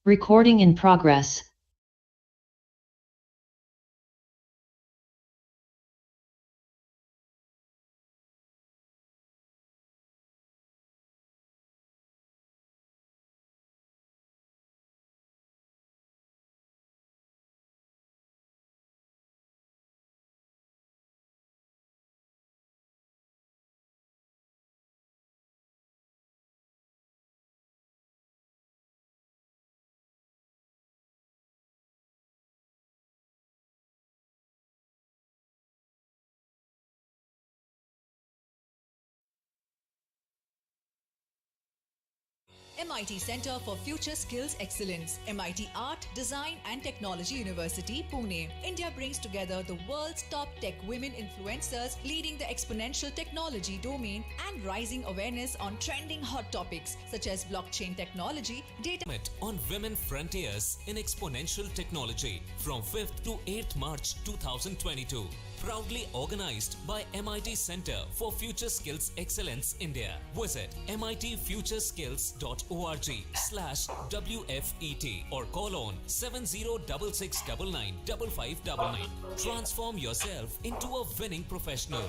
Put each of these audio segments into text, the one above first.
Recording in progress. MIT Center for Future Skills Excellence, MIT Art, Design and Technology University, Pune. India brings together the world's top tech women influencers leading the exponential technology domain and rising awareness on trending hot topics such as blockchain technology, data on Women Frontiers in Exponential Technology from 5th to 8th March 2022. Proudly organized by MIT Center for Future Skills Excellence India. Visit mitfuturesskills.org/WFET or call on 7066995599. Transform yourself into a winning professional.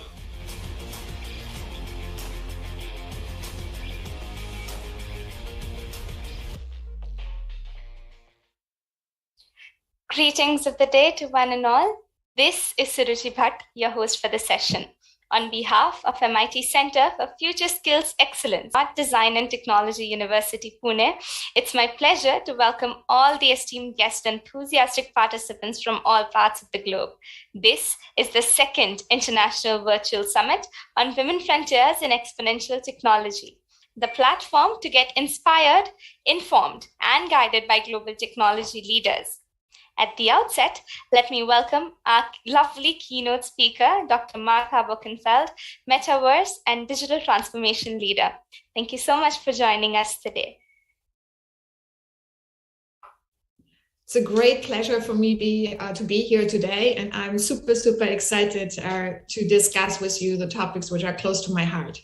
Greetings of the day to one and all. This is Suruchi Bhatt, your host for the session. On behalf of MIT Center for Future Skills Excellence, Art, Design and Technology University, Pune, it's my pleasure to welcome all the esteemed guests and enthusiastic participants from all parts of the globe. This is the second International Virtual Summit on Women Frontiers in Exponential Technology, the platform to get inspired, informed, and guided by global technology leaders. At the outset, let me welcome our lovely keynote speaker, Dr. Martha Boeckenfeld, Metaverse and Digital Transformation Leader. Thank you so much for joining us today. It's a great pleasure for me to be here today, and I'm super excited to discuss with you the topics which are close to my heart.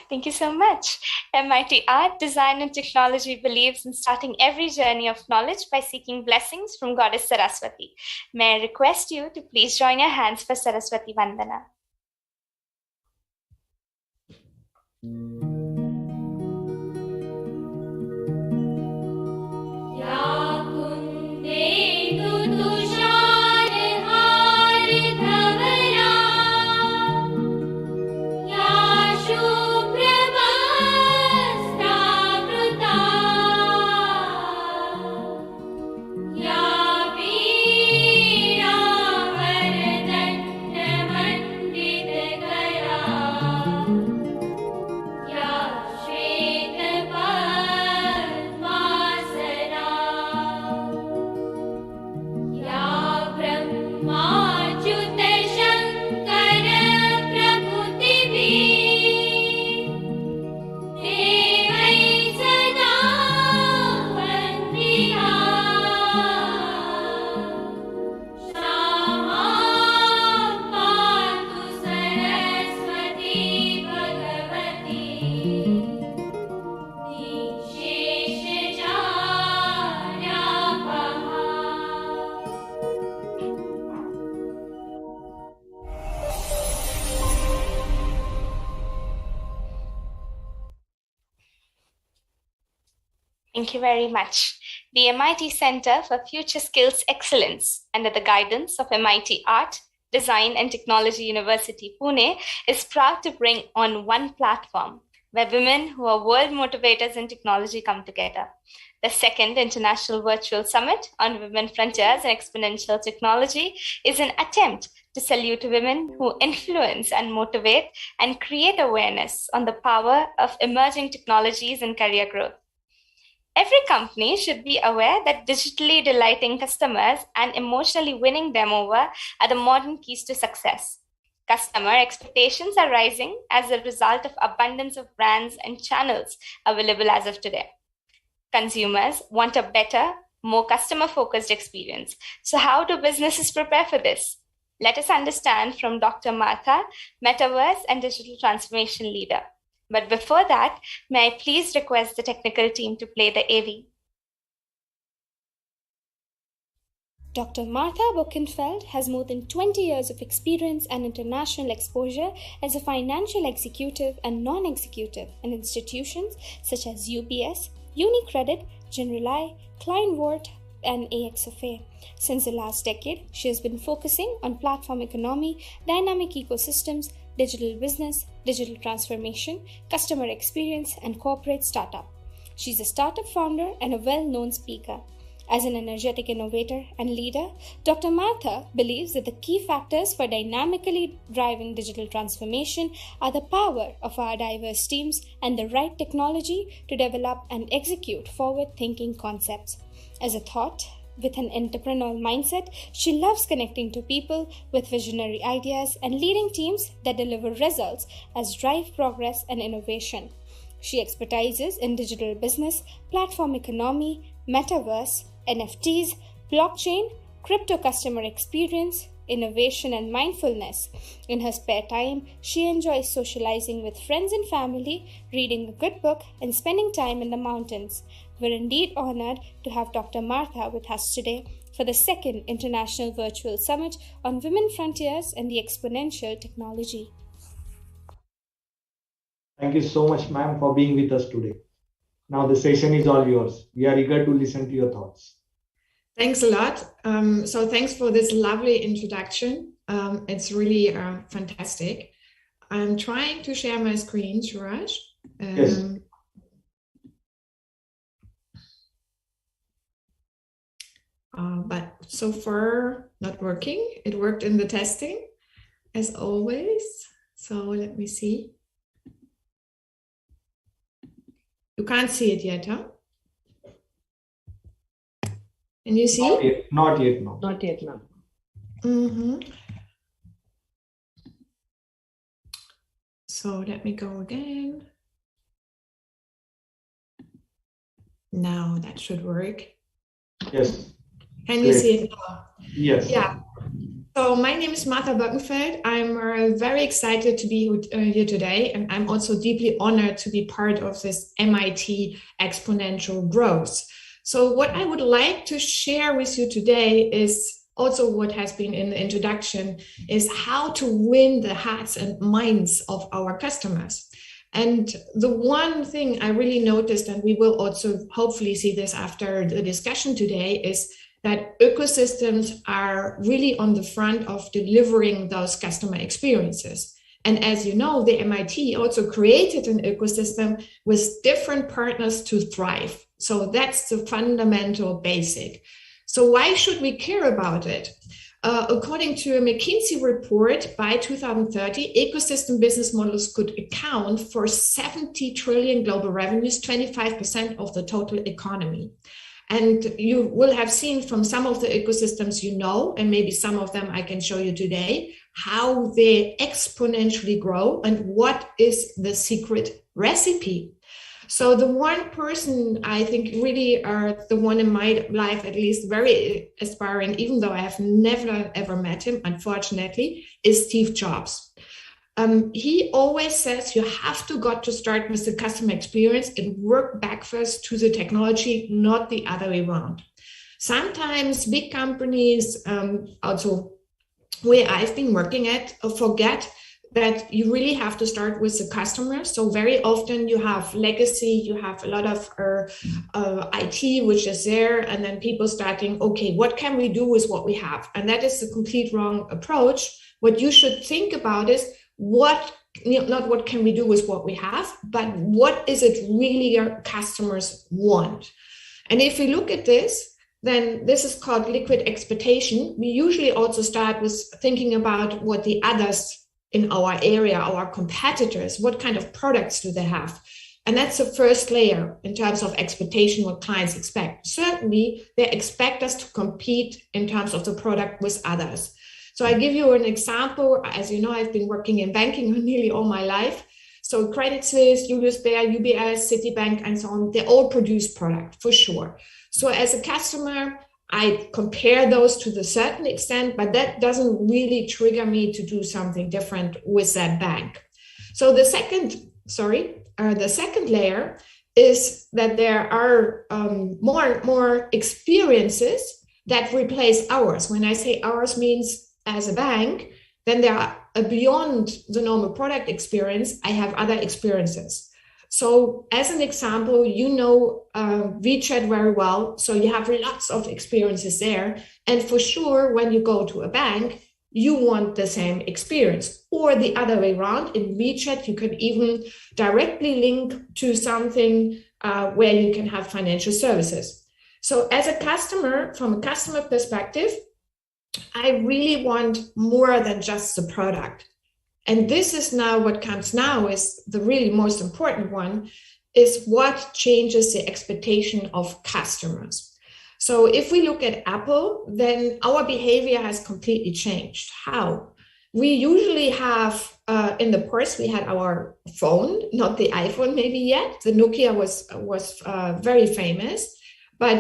Thank you so much. MIT Art, Design and Technology believes in starting every journey of knowledge by seeking blessings from Goddess Saraswati. May I request you to please join your hands for Saraswati Vandana. Thank you very much. The MIT Center for Future Skills Excellence, under the guidance of MIT Art, Design and Technology University, Pune, is proud to bring on one platform where women who are world motivators in technology come together. The second International Virtual Summit on Women Frontiers in Exponential Technology is an attempt to salute women who influence and motivate and create awareness on the power of emerging technologies and career growth. Every company should be aware that digitally delighting customers and emotionally winning them over are the modern keys to success. Customer expectations are rising as a result of abundance of brands and channels available as of today. Consumers want a better, more customer-focused experience. So how do businesses prepare for this? Let us understand from Dr. Martha, Metaverse and Digital Transformation Leader. But before that, may I please request the technical team to play the AV? Dr. Martha Boeckenfeld has more than 20 years of experience and international exposure as a financial executive and non-executive in institutions such as UBS, UniCredit, Generali, Kleinwort, and AXFA. Since the last decade, she has been focusing on platform economy, dynamic ecosystems, digital business, digital transformation, customer experience, and corporate startup. She's a startup founder and a well-known speaker. As an energetic innovator and leader, Dr. Martha believes that the key factors for dynamically driving digital transformation are the power of our diverse teams and the right technology to develop and execute forward-thinking concepts. As a thought, with an entrepreneurial mindset, she loves connecting to people with visionary ideas and leading teams that deliver results as drive progress and innovation. She expertises in digital business, platform economy, metaverse, NFTs, blockchain, crypto customer experience, innovation, and mindfulness. In her spare time, she enjoys socializing with friends and family, reading a good book, and spending time in the mountains. We're indeed honored to have Dr. Martha with us today for the second International Virtual Summit on Women Frontiers and the Exponential Technology. Thank you so much, ma'am, for being with us today. Now the session is all yours. We are eager to listen to your thoughts. Thanks a lot. So thanks for this lovely introduction. It's really fantastic. I'm trying to share my screen, Suraj. Yes. But so far not working. It worked in the testing, as always. So let me see. You can't see it yet, huh? Can you see? Not yet, no. Not yet, no. So let me go again. Now that should work. Yes. Can you see it now? Yes. Yeah. So my name is Martha Boeckenfeld. I'm very excited to be here today, and I'm also deeply honored to be part of this MIT Exponential Growth. So what I would like to share with you today is also what has been in the introduction, is how to win the hearts and minds of our customers. And the one thing I really noticed, and we will also hopefully see this after the discussion today, is that ecosystems are really on the front of delivering those customer experiences. And as you know, the MIT also created an ecosystem with different partners to thrive. So that's the fundamental basic. So why should we care about it? According to a McKinsey report, by 2030, ecosystem business models could account for 70 trillion global revenues, 25% of the total economy. And you will have seen from some of the ecosystems you know, and maybe some of them I can show you today, how they exponentially grow and what is the secret recipe. So the one person I think really are the one in my life, at least very aspiring, even though I have never ever met him, unfortunately, is Steve Jobs. He always says you have to start with the customer experience and work back first to the technology, not the other way around. Sometimes big companies, also where I've been working at, forget that you really have to start with the customer. So very often you have legacy, you have a lot of IT, which is there, and then people starting, okay, what can we do with what we have? And that is the complete wrong approach. What you should think about is not what can we do with what we have, but what is it really your customers want? And if we look at this, then this is called liquid expectation. We usually also start with thinking about what the others in our area, our competitors, what kind of products do they have? And that's the first layer in terms of expectation, what clients expect. Certainly, they expect us to compete in terms of the product with others. So I give you an example. As you know, I've been working in banking nearly all my life. So Credit Suisse, Julius Baer, UBS, Citibank, and so on, they all produce product for sure. So as a customer, I compare those to the certain extent, but that doesn't really trigger me to do something different with that bank. So the second layer is that there are more and more experiences that replace ours. When I say ours means as a bank, then there are beyond the normal product experience, I have other experiences. So as an example, you know WeChat very well, so you have lots of experiences there. And for sure, when you go to a bank, you want the same experience. Or the other way around, in WeChat, you can even directly link to something where you can have financial services. So as a customer, from a customer perspective, I really want more than just the product. And this is now what comes now is the really most important one, is what changes the expectation of customers. So if we look at Apple, then our behavior has completely changed. How? We usually have, in the past, we had our phone, not the iPhone maybe yet. The Nokia was very famous, but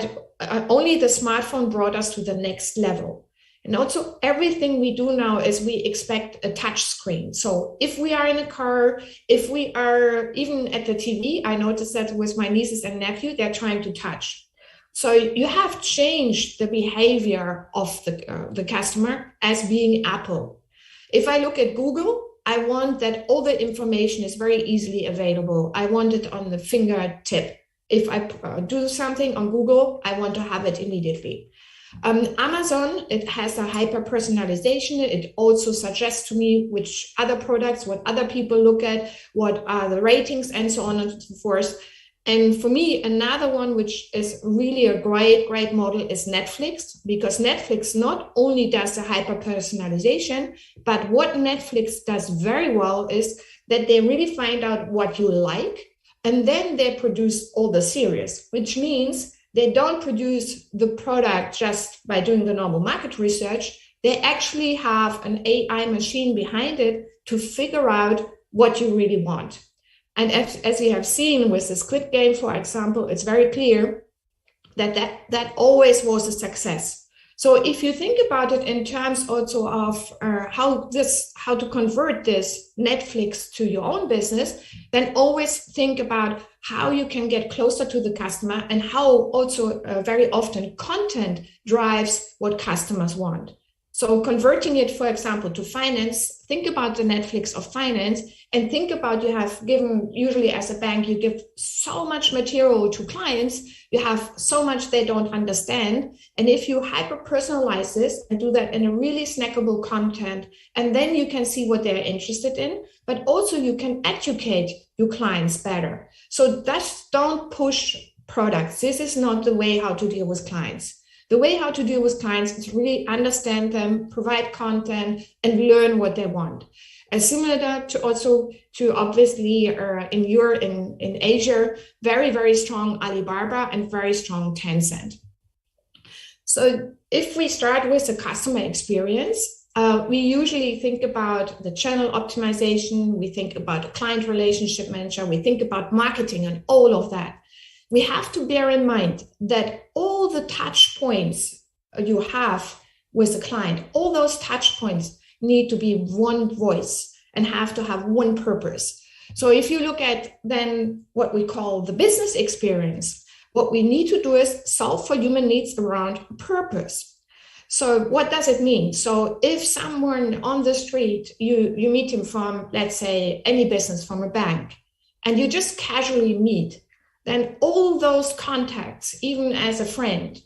only the smartphone brought us to the next level. And also everything we do now is we expect a touch screen. So if we are in a car, if we are even at the TV, I noticed that with my nieces and nephew, they're trying to touch. So you have changed the behavior of the customer as being Apple. If I look at Google, I want that all the information is very easily available. I want it on the fingertip. If I do something on Google, I want to have it immediately. Amazon, it has a hyper personalization. It also suggests to me which other products, what other people look at, what are the ratings, and so on and so forth. And for me, another one which is really a great model is Netflix, because Netflix not only does the hyper personalization, but what Netflix does very well is that they really find out what you like, and then they produce all the series, which means they don't produce the product just by doing the normal market research. They actually have an AI machine behind it to figure out what you really want. And as you have seen with the Squid Game, for example, it's very clear that always was a success. So if you think about it in terms also of how to convert this Netflix to your own business, then always think about how you can get closer to the customer and how also very often content drives what customers want. So converting it, for example, to finance, think about the Netflix of finance and think about you have given, usually as a bank, you give so much material to clients, you have so much they don't understand. And if you hyper-personalize this and do that in a really snackable content, and then you can see what they're interested in, but also you can educate your clients better. So just don't push products. This is not the way how to deal with clients. The way how to deal with clients is really understand them, provide content, and learn what they want. And similar to also to obviously in Asia, very, very strong Alibaba and very strong Tencent. So if we start with the customer experience, we usually think about the channel optimization, we think about a client relationship manager, we think about marketing and all of that. We have to bear in mind that all the touch points you have with the client, all those touch points need to be one voice and have to have one purpose. So if you look at then what we call the business experience, what we need to do is solve for human needs around purpose. So what does it mean? So if someone on the street, you meet him from, let's say, any business, from a bank, and you just casually meet, then all those contacts, even as a friend,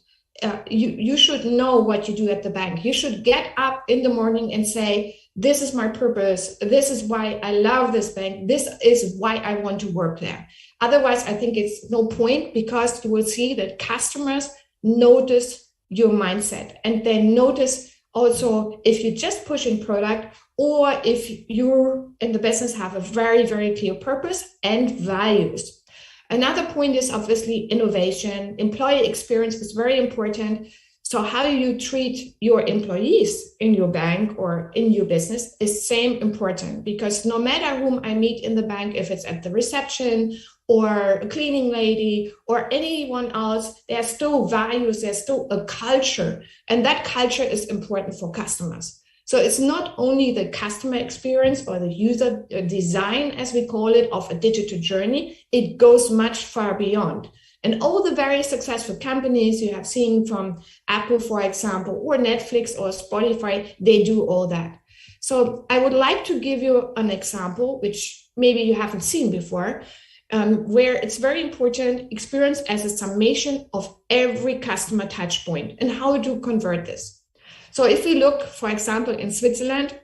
you should know what you do at the bank. You should get up in the morning and say, this is my purpose. This is why I love this bank. This is why I want to work there. Otherwise, I think it's no point, because you will see that customers notice your mindset, and they notice also if you just push in product, or if you're in the business have a very, very clear purpose and values. Another point is obviously innovation. Employee experience is very important. So how you treat your employees in your bank or in your business is same important, because no matter whom I meet in the bank, if it's at the reception or a cleaning lady or anyone else, there's still values, there's still a culture, and that culture is important for customers. So it's not only the customer experience or the user design, as we call it, of a digital journey. It goes much far beyond. And all the very successful companies you have seen from Apple, for example, or Netflix or Spotify, they do all that. So I would like to give you an example, which maybe you haven't seen before, where it's very important experience as a summation of every customer touch point and how to convert this. So if we look, for example, in Switzerland,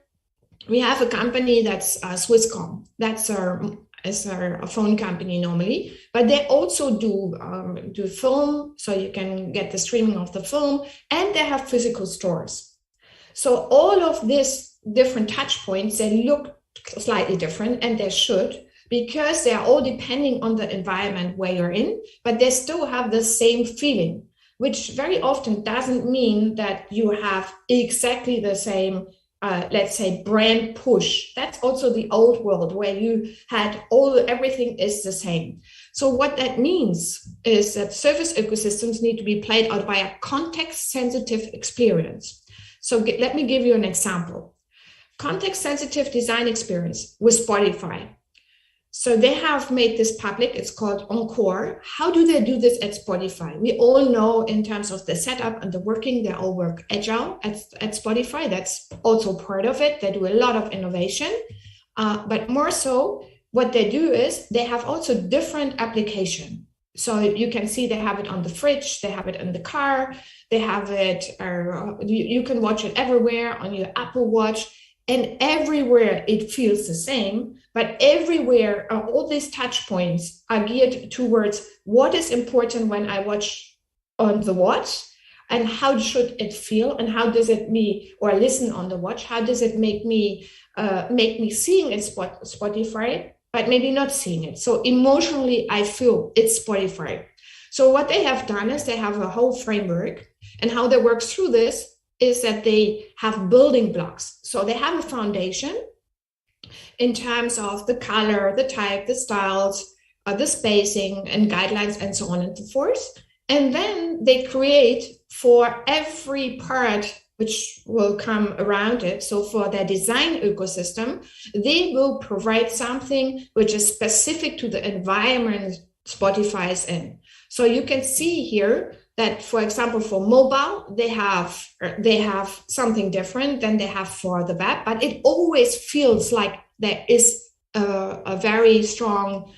we have a company that's Swisscom. That's our phone company normally, but they also do film, so you can get the streaming of the film, and they have physical stores. So all of these different touch points, they look slightly different, and they should, because they are all depending on the environment where you're in, but they still have the same feeling, which very often doesn't mean that you have exactly the same let's say brand push. That's also the old world where you had everything is the same. So what that means is that service ecosystems need to be played out by a context sensitive experience. So let me give you an example. Context sensitive design experience with Spotify. So they have made this public. It's called Encore. How do they do this at Spotify? We all know in terms of the setup and the working, they all work agile at Spotify. That's also part of it. They do a lot of innovation. But more so, what they do is they have also different application. So you can see they have it on the fridge, they have it in the car, they have it, you can watch it everywhere on your Apple Watch. And everywhere it feels the same, but everywhere all these touch points are geared towards what is important when I watch on the watch, and how should it feel, and how does it or listen on the watch, how does it make me seeing it Spotify, but maybe not seeing it. So emotionally, I feel it's Spotify. So what they have done is they have a whole framework, and how they work through this is that they have building blocks. So they have a foundation in terms of the color, the type, the styles, the spacing and guidelines and so on and so forth. And then they create for every part which will come around it. So for their design ecosystem, they will provide something which is specific to the environment Spotify is in. So you can see here that, for example, for mobile, they have something different than they have for the web, but it always feels like there is a very strong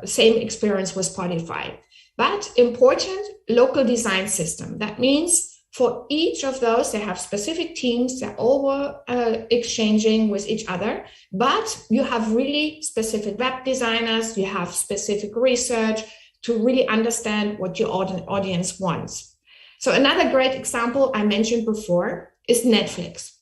same experience with Spotify. But important, local design system. That means for each of those, they have specific teams, they're all exchanging with each other, but you have really specific web designers, you have specific research, to really understand what your audience wants. So another great example I mentioned before is Netflix.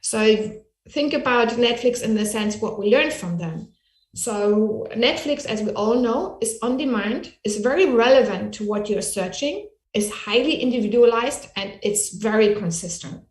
So think about Netflix in the sense what we learned from them. So Netflix, as we all know, is on demand, is very relevant to what you're searching, is highly individualized, and it's very consistent.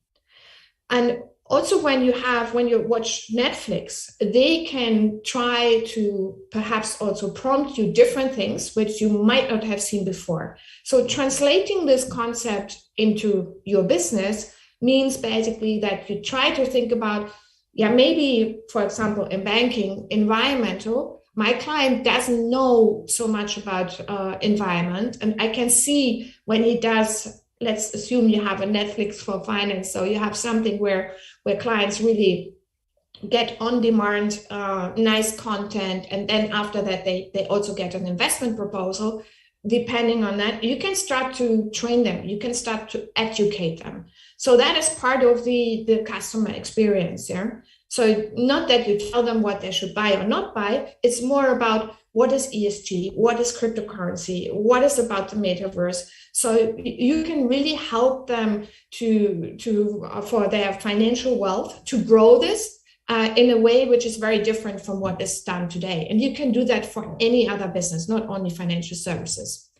And also when you watch Netflix, they can try to perhaps also prompt you different things which you might not have seen before. So translating this concept into your business means basically that you try to think about, maybe, for example, in banking, environmental, my client doesn't know so much about environment, and I can see when he does. Let's assume you have a Netflix for finance. So you have something where clients really get on demand, nice content. And then after that, they also get an investment proposal. Depending on that, you can start to train them. You can start to educate them. So that is part of the customer experience. Yeah. So not that you tell them what they should buy or not buy. It's more about what is ESG, what is cryptocurrency, what is about the metaverse. So you can really help them for their financial wealth to grow this in a way which is very different from what is done today. And you can do that for any other business, not only financial services.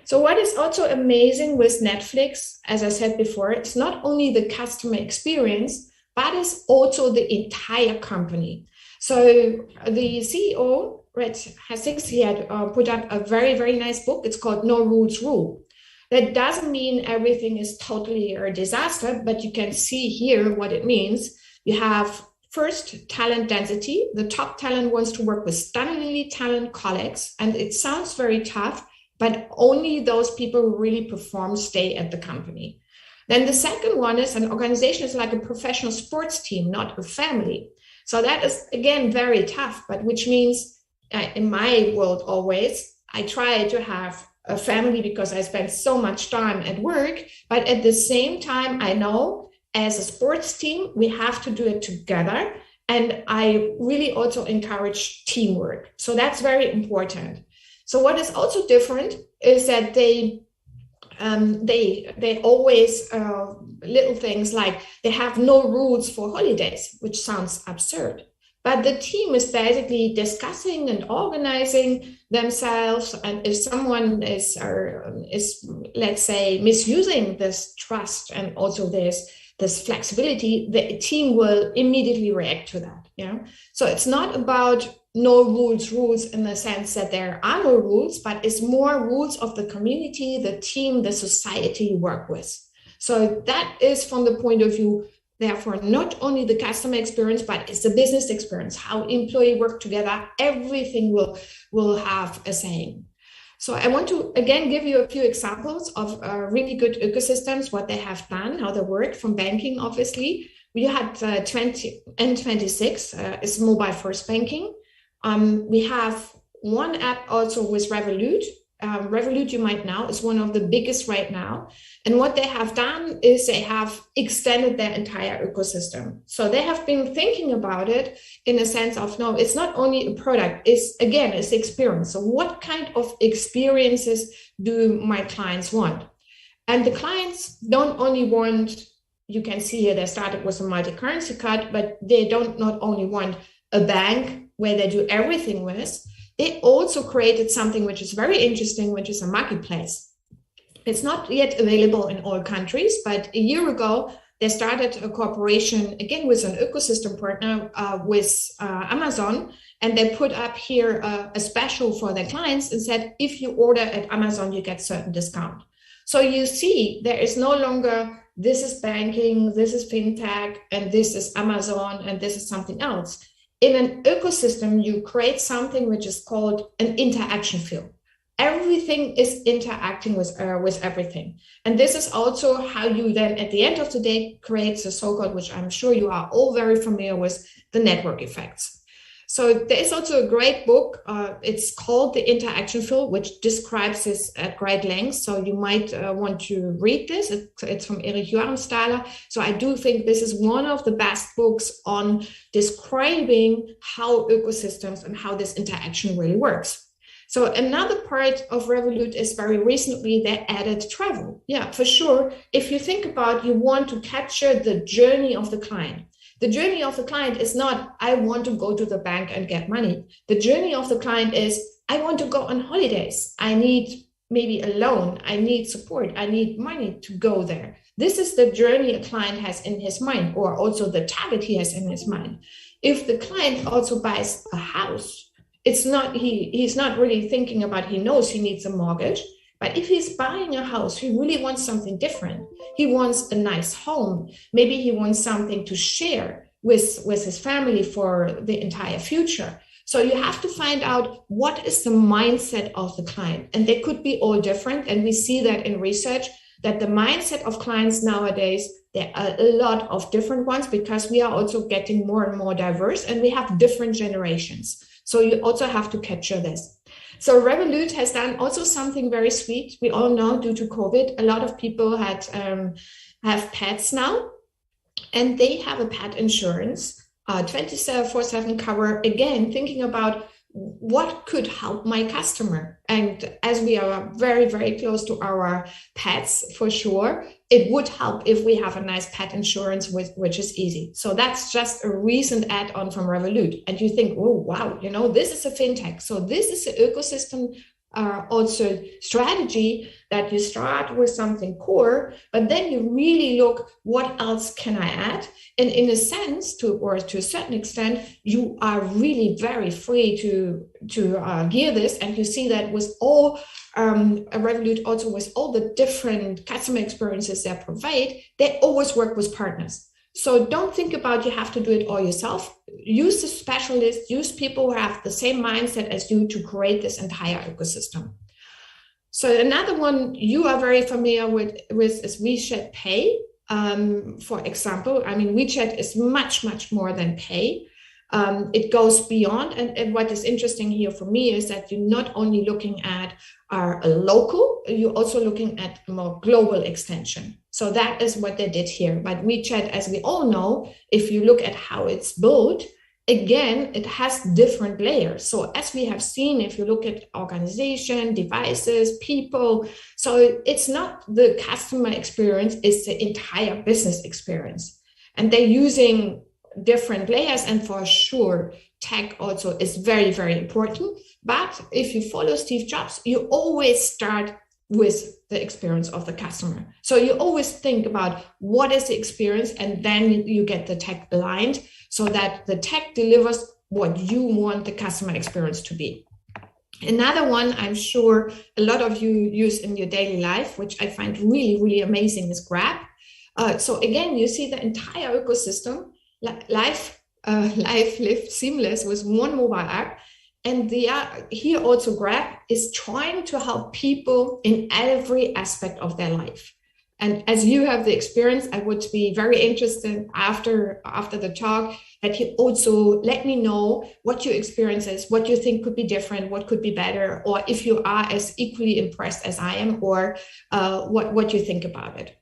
So what is also amazing with Netflix, as I said before, it's not only the customer experience, but it's also the entire company. So the CEO, he had put up a very, very nice book. It's called No Rules Rule. That doesn't mean everything is totally a disaster, but you can see here what it means. You have first talent density. The top talent wants to work with stunningly talented colleagues, and it sounds very tough, but only those people who really perform stay at the company. Then the second one is an organization is like a professional sports team, not a family. So that is, again, very tough, but which means in my world always, I try to have a family because I spend so much time at work, but at the same time, I know as a sports team, we have to do it together. And I really also encourage teamwork. So that's very important. So what is also different is that they always little things like they have no rules for holidays, which sounds absurd. But the team is basically discussing and organizing themselves. And if someone is, let's say, misusing this trust and also this flexibility, the team will immediately react to that. Yeah. So it's not about no rules in the sense that there are no rules, but it's more rules of the community, the team, the society you work with. So that is from the point of view, therefore, not only the customer experience, but it's the business experience, how employees work together, everything will have a saying. So I want to, again, give you a few examples of really good ecosystems, what they have done, how they work from banking, obviously. We had N26 is mobile first banking. We have one app also with Revolut. Revolut, you might know, is one of the biggest right now. And what they have done is they have extended their entire ecosystem. So they have been thinking about it in a sense of, no, it's not only a product, it's experience. So what kind of experiences do my clients want? And the clients don't only want, you can see here, they started with a multi-currency card, but they don't not only want a bank where they do everything with, they also created something which is very interesting, which is a marketplace. It's not yet available in all countries, but a year ago, they started a cooperation, again, with an ecosystem partner with Amazon, and they put up here a special for their clients and said, if you order at Amazon, you get certain discount. So you see, there is no longer, this is banking, this is fintech, and this is Amazon, and this is something else. In an ecosystem, you create something which is called an interaction field. Everything is interacting with everything. And this is also how you then, at the end of the day, create the so-called, which I'm sure you are all very familiar with, the network effects. So there is also a great book. It's called The Interaction Field, which describes this at great length. So you might want to read this. It's from Erich Joachimsthaler. So I do think this is one of the best books on describing how ecosystems and how this interaction really works. So another part of Revolut is very recently they added travel. Yeah, for sure. If you think about, you want to capture the journey of the client. The journey of the client is not, I want to go to the bank and get money. The journey of the client is, I want to go on holidays. I need maybe a loan. I need support. I need money to go there. This is the journey a client has in his mind, or also the target he has in his mind. If the client also buys a house, it's not, he's not really thinking about, he knows he needs a mortgage. But if he's buying a house, he really wants something different. He wants a nice home. Maybe he wants something to share with his family for the entire future. So you have to find out what is the mindset of the client. And they could be all different. And we see that in research, that the mindset of clients nowadays, there are a lot of different ones because we are also getting more and more diverse and we have different generations. So you also have to capture this. So Revolut has done also something very sweet. We all know due to COVID, a lot of people have pets now, and they have a pet insurance, 24/7 cover, again, thinking about what could help my customer. And as we are very, very close to our pets, for sure, it would help if we have a nice pet insurance, which is easy. So that's just a recent add-on from Revolut. And you think, oh, wow, you know, this is a fintech. So this is an ecosystem also strategy that you start with something core, but then you really look, what else can I add? And in a sense, to a certain extent, you are really very free to gear this. And you see that with all Revolut, also with all the different customer experiences they provide, they always work with partners. So don't think about you have to do it all yourself. Use the specialists, use people who have the same mindset as you to create this entire ecosystem. So another one you are very familiar with is WeChat Pay. For example, I mean, WeChat is much, much more than pay. It goes beyond. And what is interesting here for me is that you're not only looking at a local, you're also looking at a more global extension. So that is what they did here. But WeChat, as we all know, if you look at how it's built, again, it has different layers. So as we have seen, if you look at organization, devices, people, so it's not the customer experience, it's the entire business experience. And they're using different layers, and for sure, tech also is very, very important. But if you follow Steve Jobs, you always start with the experience of the customer. So you always think about what is the experience, and then you get the tech aligned so that the tech delivers what you want the customer experience to be. Another one I'm sure a lot of you use in your daily life, which I find really, really amazing, is Grab. So again, you see the entire ecosystem, life lived seamless with one mobile app. And here also Grab is trying to help people in every aspect of their life. And as you have the experience, I would be very interested after the talk that you also let me know what your experience is, what you think could be different, what could be better, or if you are as equally impressed as I am, or what you think about it.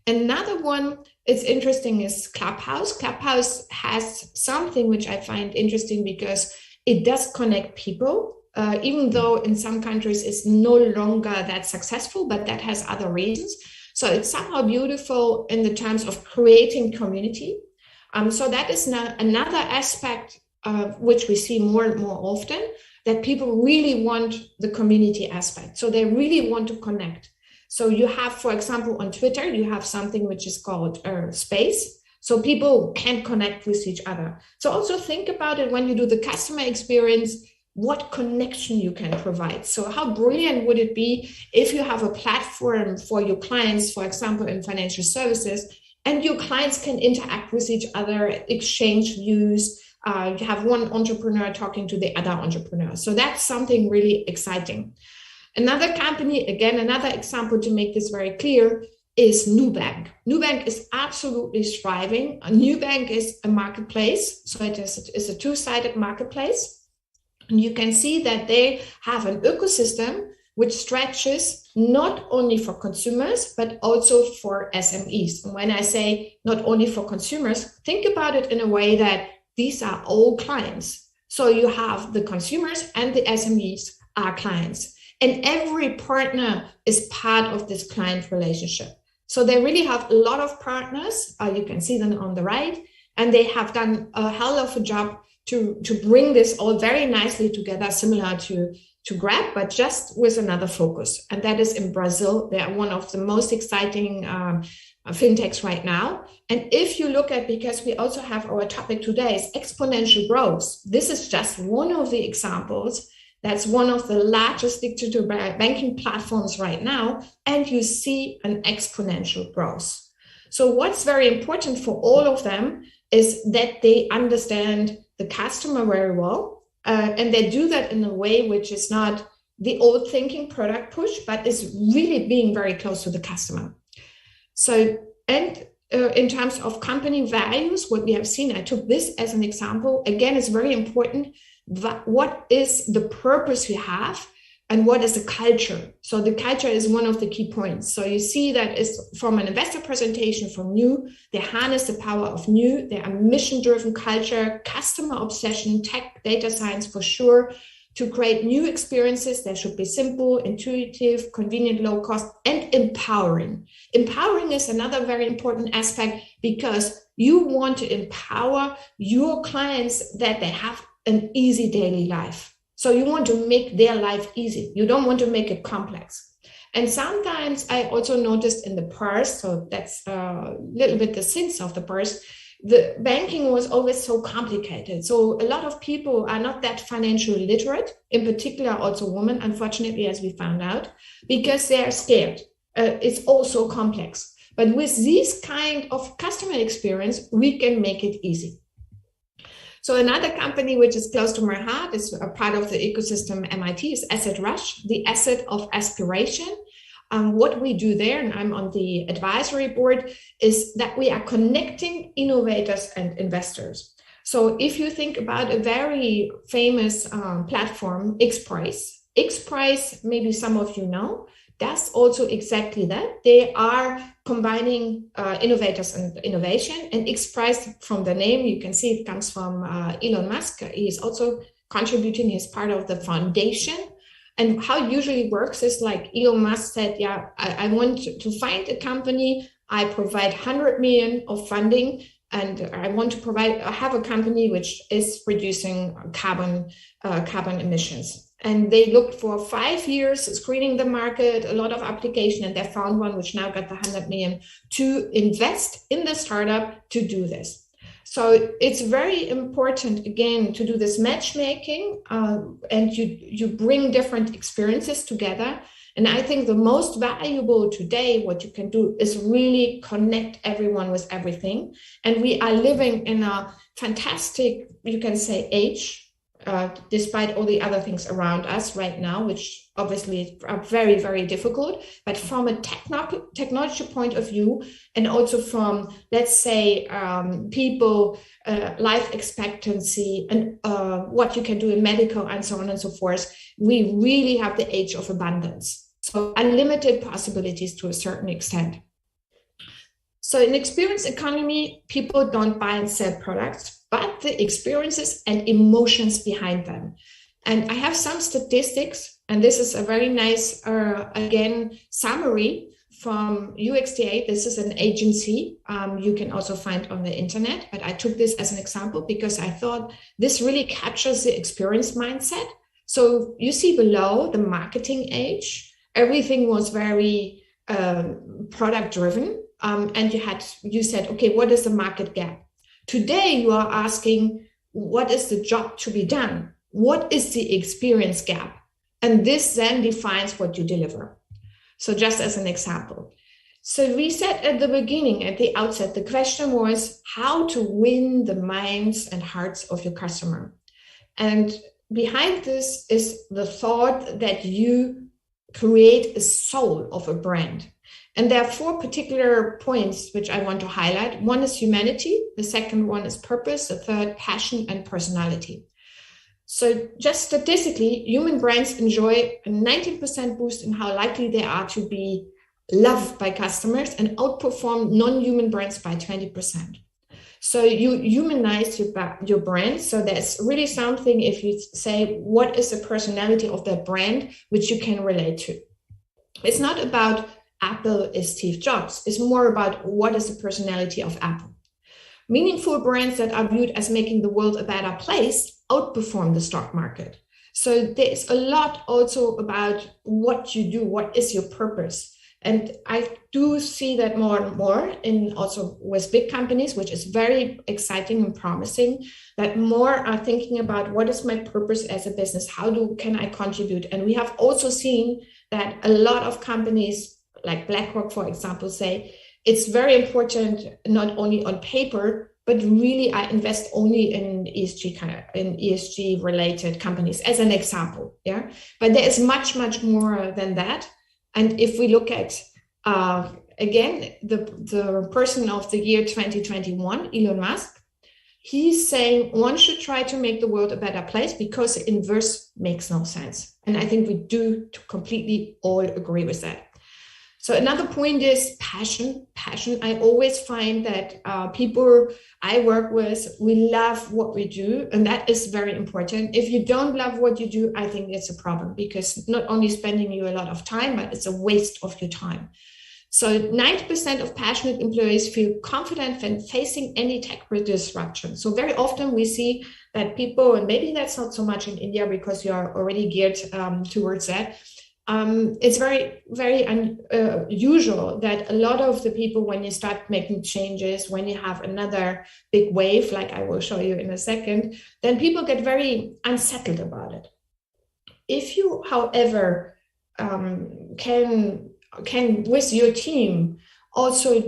Another one it's interesting is Clubhouse. Clubhouse has something which I find interesting because it does connect people, even though in some countries it's no longer that successful, but that has other reasons. So it's somehow beautiful in the terms of creating community. So that is another aspect which we see more and more often, that people really want the community aspect. So they really want to connect. So you have, for example, on Twitter, you have something which is called Space. So people can connect with each other. So also think about it when you do the customer experience, what connection you can provide. So how brilliant would it be if you have a platform for your clients, for example, in financial services, and your clients can interact with each other, exchange views. You have one entrepreneur talking to the other entrepreneur. So that's something really exciting. Another company, again, another example to make this very clear, is Nubank. Nubank is absolutely thriving. Nubank is a marketplace. So it is a two-sided marketplace. And you can see that they have an ecosystem which stretches not only for consumers, but also for SMEs. And when I say not only for consumers, think about it in a way that these are all clients. So you have the consumers and the SMEs are clients. And every partner is part of this client relationship. So they really have a lot of partners. You can see them on the right. And they have done a hell of a job to bring this all very nicely together, similar to Grab, but just with another focus. And that is in Brazil. They are one of the most exciting fintechs right now. And if you look at, because we also have our topic today is exponential growth. This is just one of the examples. That's one of the largest digital banking platforms right now. And you see an exponential growth. So what's very important for all of them is that they understand the customer very well. And they do that in a way which is not the old thinking product push, but is really being very close to the customer. So, and in terms of company values, what we have seen, I took this as an example. Again, it's very important. What is the purpose you have and what is the culture? So the culture is one of the key points. So you see that is from an investor presentation from New, they harness the power of New. They are mission-driven culture, customer obsession, tech, data science for sure. To create new experiences, they should be simple, intuitive, convenient, low cost, and empowering. Empowering is another very important aspect because you want to empower your clients that they have an easy daily life. So you want to make their life easy. You don't want to make it complex. And sometimes I also noticed in the past, so that's a little bit the sense of the past, the banking was always so complicated. So a lot of people are not that financially literate, in particular also women, unfortunately, as we found out, because they are scared. It's all so complex. But with this kind of customer experience, we can make it easy. So another company which is close to my heart, is a part of the ecosystem MIT, is Asset Rush, the asset of aspiration. What we do there, and I'm on the advisory board, is that we are connecting innovators and investors. So if you think about a very famous platform, XPRIZE, maybe some of you know, that's also exactly that. They are combining innovators and innovation. And XPRIZE, from the name, you can see it comes from Elon Musk. He's also contributing, he's part of the foundation. And how it usually works is like Elon Musk said, yeah, I want to find a company. I provide 100 million of funding, and I want to have a company which is reducing carbon emissions. And they looked for 5 years, screening the market, a lot of application, and they found one which now got the 100 million to invest in the startup to do this. So it's very important, again, to do this matchmaking, and you bring different experiences together. And I think the most valuable today, what you can do is really connect everyone with everything. And we are living in a fantastic, you can say, age, despite all the other things around us right now, which obviously are very, very difficult. But from a technology point of view, and also from, let's say, people, life expectancy, and what you can do in medical and so on and so forth, we really have the age of abundance. So unlimited possibilities to a certain extent. So in experience economy, people don't buy and sell products, but the experiences and emotions behind them. And I have some statistics, and this is a very nice, again, summary from UXDA. This is an agency you can also find on the internet, but I took this as an example because I thought this really captures the experience mindset. So you see below the marketing age, everything was very product driven. And you said, okay, what is the market gap? Today, you are asking, what is the job to be done? What is the experience gap? And this then defines what you deliver. So just as an example. So we said at the beginning, at the outset, the question was how to win the minds and hearts of your customer. And behind this is the thought that you create a soul of a brand. And there are 4 particular points which I want to highlight. One is humanity. The second one is purpose. The third, passion and personality. So just statistically, human brands enjoy a 19% boost in how likely they are to be loved by customers and outperform non-human brands by 20%. So you humanize your brand. So there's really something, if you say, what is the personality of that brand, which you can relate to. It's not about Apple is Steve Jobs. It's more about what is the personality of Apple. Meaningful brands that are viewed as making the world a better place outperform the stock market. So there's a lot also about what you do, what is your purpose. And I do see that more and more in also with big companies, which is very exciting and promising, that more are thinking about what is my purpose as a business? Can I contribute? And we have also seen that a lot of companies like BlackRock, for example, say it's very important, not only on paper, but really I invest only in ESG related companies as an example. Yeah, but there is much, much more than that. And if we look at, again, the person of the year 2021, Elon Musk, he's saying one should try to make the world a better place because the inverse makes no sense. And I think we do completely all agree with that. So another point is passion. Passion. I always find that people I work with, we love what we do, and that is very important. If you don't love what you do, I think it's a problem because not only spending you a lot of time, but it's a waste of your time. So 90% of passionate employees feel confident when facing any tech disruption. So very often we see that people, and maybe that's not so much in India because you are already geared towards that. It's very, very unusual that a lot of the people, when you start making changes, when you have another big wave, like I will show you in a second, then people get very unsettled about it. If you, however, can with your team also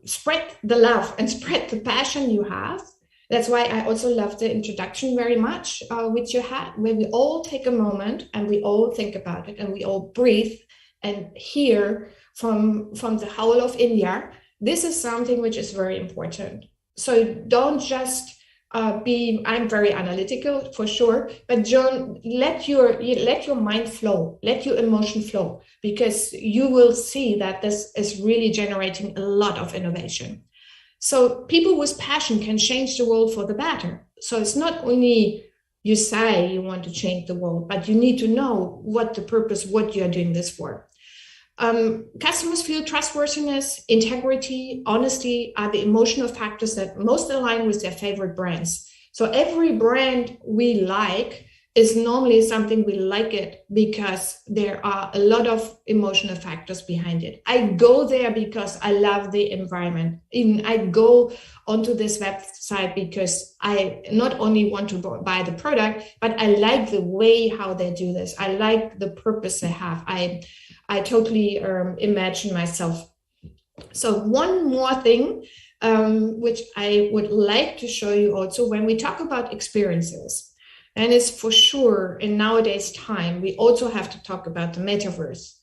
spread the love and spread the passion you have, That's why I also love the introduction very much, which you had, where we all take a moment and we all think about it and we all breathe and hear from the whole of India. This is something which is very important. So don't just I'm very analytical for sure, but John, let your mind flow, let your emotion flow, because you will see that this is really generating a lot of innovation. So people with passion can change the world for the better. So it's not only you say you want to change the world, but you need to know what the purpose, what you are doing this for. Customers feel trustworthiness, integrity, honesty are the emotional factors that most align with their favorite brands. So every brand we like is normally something we like it because there are a lot of emotional factors behind it. I go there because I love the environment. Even I go onto this website because I not only want to buy the product, but I like the way how they do this. I like the purpose they have. I totally imagine myself. So one more thing, which I would like to show you also when we talk about experiences. And it's for sure in nowadays time, we also have to talk about the metaverse.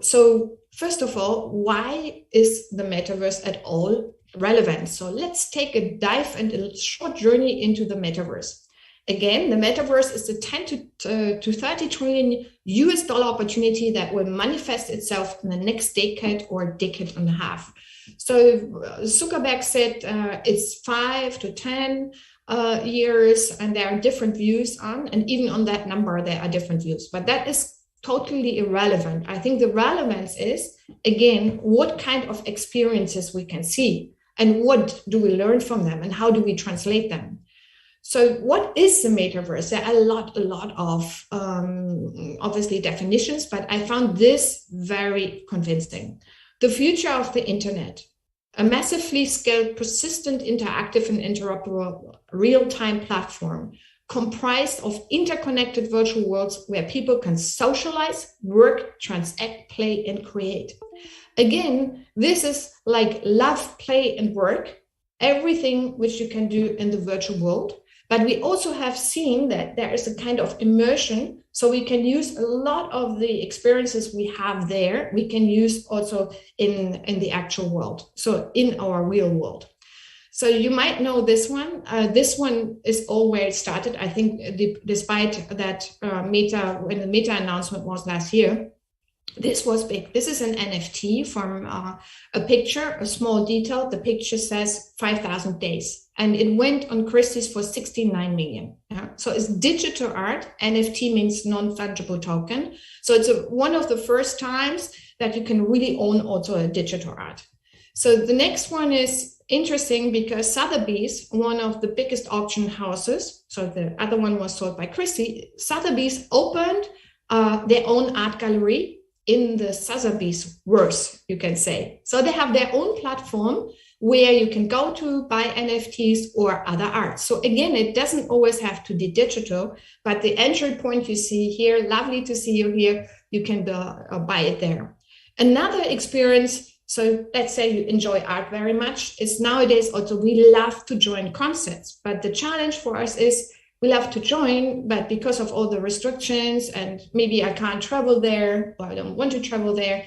So first of all, why is the metaverse at all relevant? So let's take a dive and a short journey into the metaverse. Again, the metaverse is a 10 to 30 trillion US dollar opportunity that will manifest itself in the next decade or decade and a half. So Zuckerberg said it's 5 to 10 years, and there are different views on, and even on that number, there are different views, but that is totally irrelevant. I think the relevance is, again, what kind of experiences we can see and what do we learn from them and how do we translate them. So what is the metaverse? There are a lot of obviously definitions, but I found this very convincing. The future of the internet, a massively scaled, persistent, interactive and interoperable real-time platform comprised of interconnected virtual worlds where people can socialize, work, transact, play, and create. Again, this is like love, play, and work, everything which you can do in the virtual world. But we also have seen that there is a kind of immersion. So we can use a lot of the experiences we have there. We can use also in the actual world. So in our real world. So you might know this one. This one is all where it started. I think despite that when the Meta announcement was last year, this was big. This is an NFT from a picture, a small detail. The picture says 5,000 days. And it went on Christie's for 69 million. Yeah? So it's digital art. NFT means non-fungible token. So it's one of the first times that you can really own also a digital art. So the next one is interesting because Sotheby's, one of the biggest auction houses, so the other one was sold by Christie, Sotheby's opened their own art gallery in the Sotheby's verse, you can say. So they have their own platform where you can go to buy NFTs or other art. So again, it doesn't always have to be digital, but the entry point you see here, lovely to see you here, you can buy it there. Another experience, so let's say you enjoy art very much, is nowadays also we love to join concerts, but the challenge for us is we love to join, but because of all the restrictions and maybe I can't travel there or I don't want to travel there,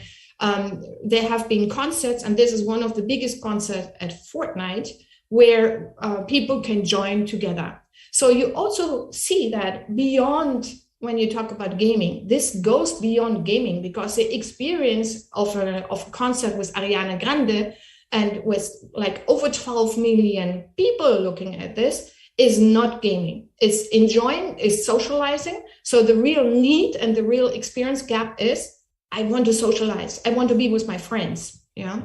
there have been concerts, and this is one of the biggest concerts at Fortnite where people can join together. So you also see that beyond, when you talk about gaming, this goes beyond gaming because the experience of a concert with Ariana Grande and with like over 12 million people looking at this is not gaming. It's enjoying, it's socializing. So the real need and the real experience gap is I want to socialize. I want to be with my friends. Yeah.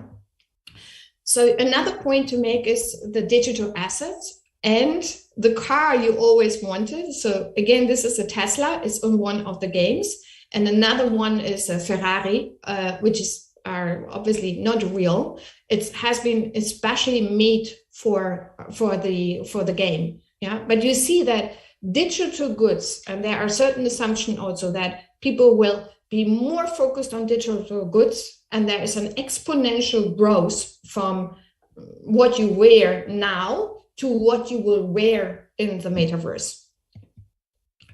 So another point to make is the digital assets and the car you always wanted. So again, this is a Tesla. It's on one of the games. And another one is a Ferrari, which are obviously not real. It has been especially made for the game. Yeah. But you see that digital goods, and there are certain assumptions also that people will be more focused on digital goods, and there is an exponential growth from what you wear now to what you will wear in the metaverse.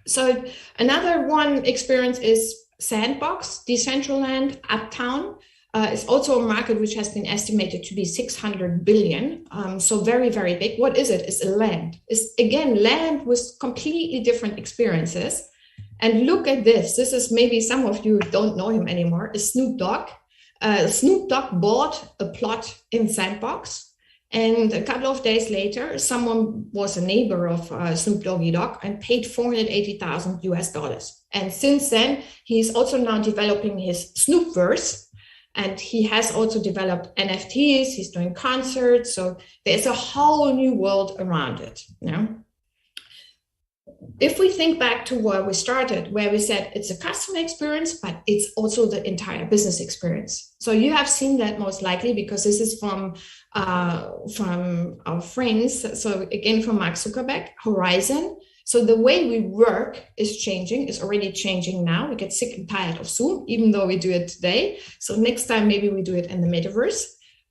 So another one experience is Sandbox, Decentraland, Uptown. It's also a market which has been estimated to be 600 billion. So very, very big. What is it? It's a land. It's, again, land with completely different experiences. And look at this. This is maybe some of you don't know him anymore. It's Snoop Dogg. Snoop Dogg bought a plot in Sandbox. And a couple of days later, someone was a neighbor of Snoop Doggy Dogg and paid $480,000 US. And since then, he's also now developing his Snoopverse. And he has also developed NFTs. He's doing concerts. So there's a whole new world around it. If we think back to where we started, where we said it's a customer experience, but it's also the entire business experience. So you have seen that most likely because this is from our friends. So again, from Mark Zuckerberg, Horizon. So the way we work is changing, is already changing now. We get sick and tired of Zoom, even though we do it today. So next time, maybe we do it in the metaverse.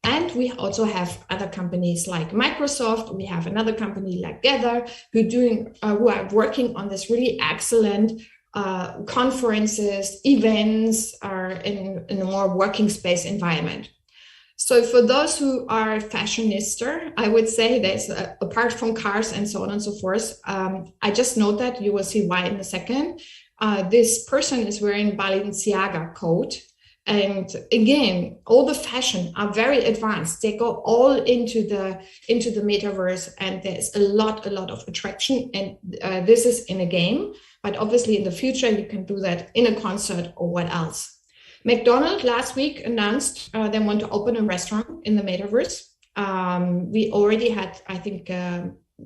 And we also have other companies like Microsoft. We have another company like Gather who are working on this really excellent conferences, events, in a more working space environment. So for those who are fashionista, I would say there's, apart from cars and so on and so forth, I just note that you will see why in a second. This person is wearing Balenciaga coat. And again, all the fashion are very advanced. They go all into the metaverse, and there's a lot of attraction. And this is in a game, but obviously in the future you can do that in a concert or what else. McDonald's last week announced they want to open a restaurant in the metaverse. We already had, I think,